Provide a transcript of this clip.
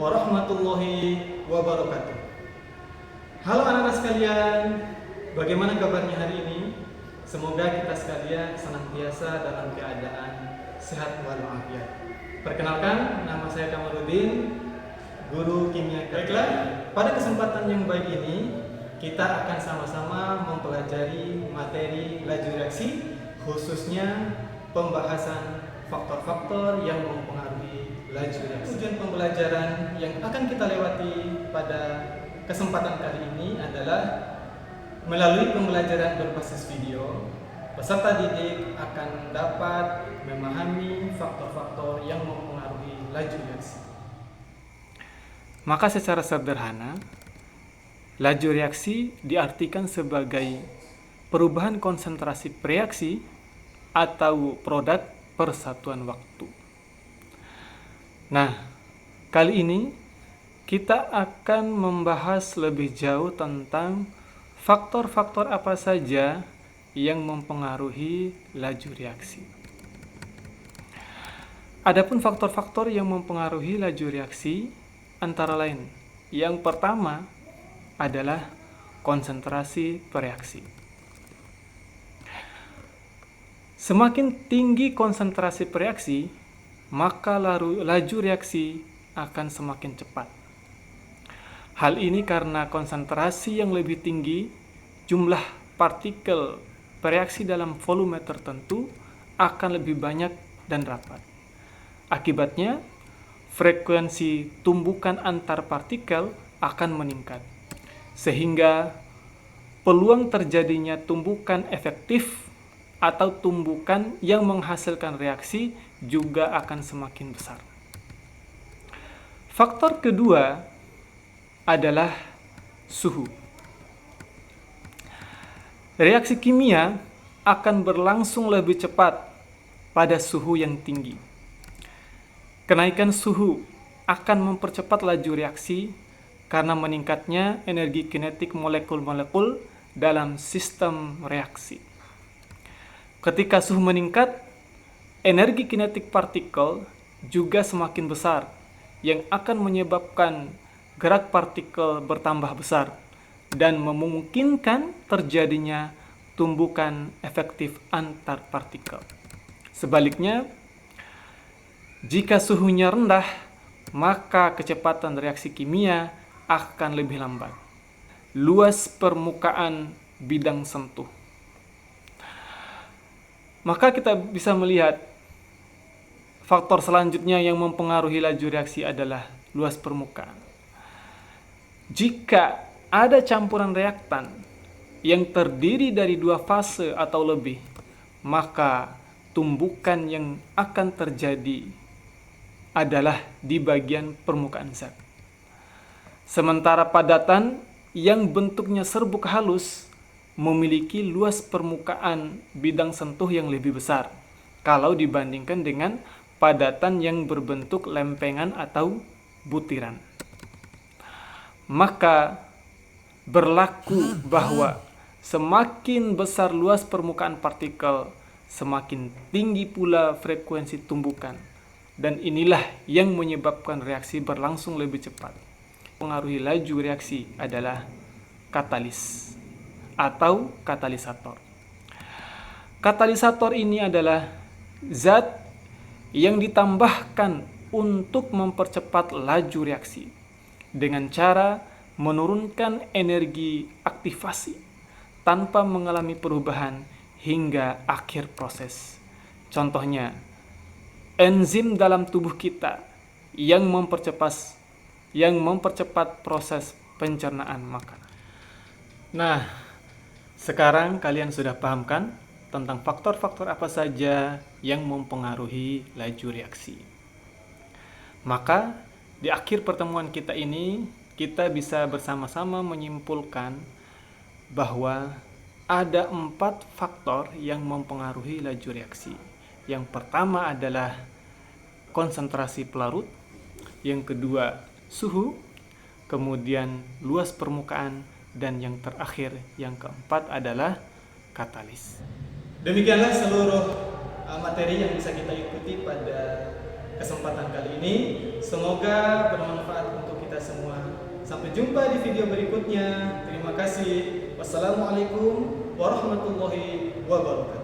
warahmatullahi wabarakatuh. Halo anak-anak sekalian, bagaimana kabarnya hari ini? Semoga kita sekalian senantiasa dalam keadaan sehat walafiat. Perkenalkan, nama saya Kamarudin, guru kimia. Baiklah, pada kesempatan yang baik ini kita akan sama-sama mempelajari materi laju reaksi, khususnya pembahasan faktor-faktor yang mempengaruhi laju reaksi. Tujuan pembelajaran yang akan kita lewati pada kesempatan kali ini adalah melalui pembelajaran berbasis video, peserta didik akan dapat memahami faktor-faktor yang mempengaruhi laju reaksi. Maka secara sederhana, laju reaksi diartikan sebagai perubahan konsentrasi reaksi atau produk persatuan waktu. Nah, kali ini kita akan membahas lebih jauh tentang faktor-faktor apa saja yang mempengaruhi laju reaksi. Adapun faktor-faktor yang mempengaruhi laju reaksi antara lain, yang pertama adalah konsentrasi reaksi. Semakin tinggi konsentrasi reaksi, maka laju reaksi akan semakin cepat. Hal ini karena konsentrasi yang lebih tinggi, jumlah partikel reaksi dalam volume tertentu akan lebih banyak dan rapat. Akibatnya, frekuensi tumbukan antar partikel akan meningkat, sehingga peluang terjadinya tumbukan efektif atau tumbukan yang menghasilkan reaksi juga akan semakin besar. Faktor kedua adalah suhu. Reaksi kimia akan berlangsung lebih cepat pada suhu yang tinggi. Kenaikan suhu akan mempercepat laju reaksi karena meningkatnya energi kinetik molekul-molekul dalam sistem reaksi. Ketika suhu meningkat, energi kinetik partikel juga semakin besar, yang akan menyebabkan gerak partikel bertambah besar dan memungkinkan terjadinya tumbukan efektif antar partikel. Sebaliknya, jika suhunya rendah, maka kecepatan reaksi kimia akan lebih lambat. Luas permukaan bidang sentuh. Maka kita bisa melihat faktor selanjutnya yang mempengaruhi laju reaksi adalah luas permukaan. Jika ada campuran reaktan yang terdiri dari dua fase atau lebih, maka tumbukan yang akan terjadi adalah di bagian permukaan zat. Sementara padatan yang bentuknya serbuk halus memiliki luas permukaan bidang sentuh yang lebih besar kalau dibandingkan dengan padatan yang berbentuk lempengan atau butiran. Maka berlaku bahwa semakin besar luas permukaan partikel, semakin tinggi pula frekuensi tumbukan, dan inilah yang menyebabkan reaksi berlangsung lebih cepat. Pengaruhi laju reaksi adalah katalis atau katalisator. Katalisator ini adalah zat yang ditambahkan untuk mempercepat laju reaksi dengan cara menurunkan energi aktivasi tanpa mengalami perubahan hingga akhir proses. Contohnya, enzim dalam tubuh kita yang mempercepat proses pencernaan makanan. Nah, sekarang kalian sudah paham kan tentang faktor-faktor apa saja yang mempengaruhi laju reaksi. Maka di akhir pertemuan kita ini, kita bisa bersama-sama menyimpulkan bahwa ada 4 faktor yang mempengaruhi laju reaksi. Yang pertama adalah konsentrasi pelarut, yang kedua suhu, kemudian luas permukaan, dan yang terakhir, yang keempat adalah katalis. Demikianlah seluruh materi yang bisa kita ikuti pada kesempatan kali ini. Semoga bermanfaat untuk kita semua. Sampai jumpa di video berikutnya. Terima kasih. Wassalamualaikum warahmatullahi wabarakatuh.